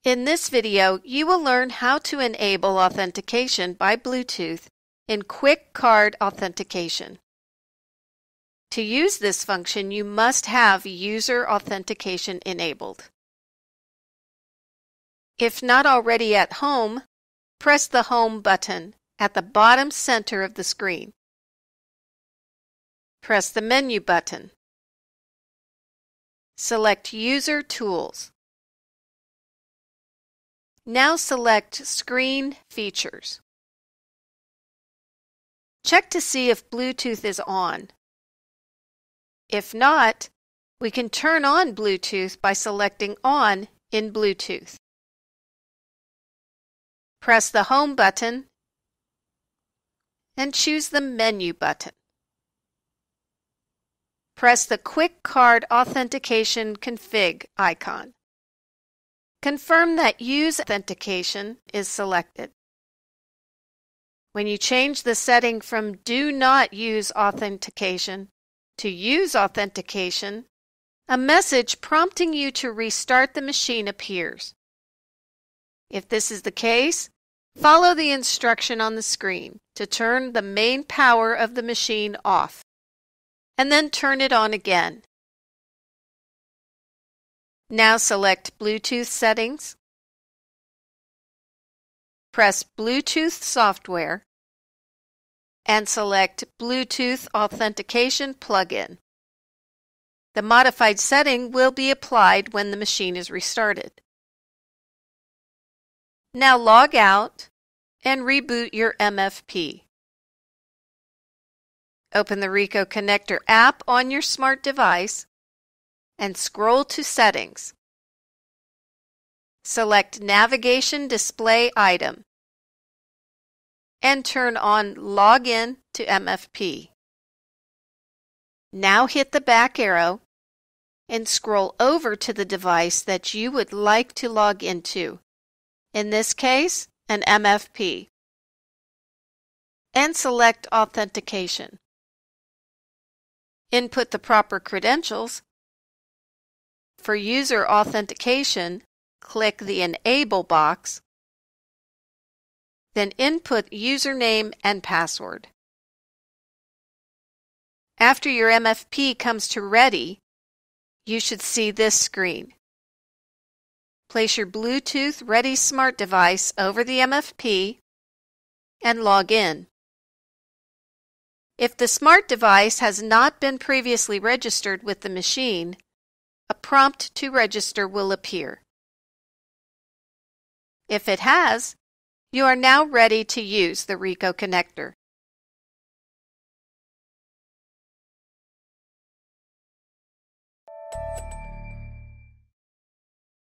In this video, you will learn how to enable authentication by Bluetooth in Quick Card Authentication. To use this function, you must have user authentication enabled. If not already at home, press the Home button at the bottom center of the screen. Press the Menu button. Select User Tools. Now select Screen Features. Check to see if Bluetooth is on. If not, we can turn on Bluetooth by selecting On in Bluetooth. Press the Home button and choose the Menu button. Press the Quick Card Authentication Config icon. Confirm that Use Authentication is selected. When you change the setting from Do Not Use Authentication to Use Authentication, a message prompting you to restart the machine appears. If this is the case, follow the instruction on the screen to turn the main power of the machine off, and then turn it on again. Now select Bluetooth Settings. Press Bluetooth Software and select Bluetooth Authentication Plugin. The modified setting will be applied when the machine is restarted. Now log out and reboot your MFP. Open the Ricoh Connector app on your smart device and scroll to Settings. Select Navigation Display Item and turn on Login to MFP. Now hit the back arrow and scroll over to the device that you would like to log into, in this case, an MFP, and select Authentication. Input the proper credentials. For user authentication, click the Enable box, then input username and password. After your MFP comes to ready, you should see this screen. Place your Bluetooth ready smart device over the MFP and log in. If the smart device has not been previously registered with the machine, a prompt to register will appear. If it has, you are now ready to use the Ricoh Connector.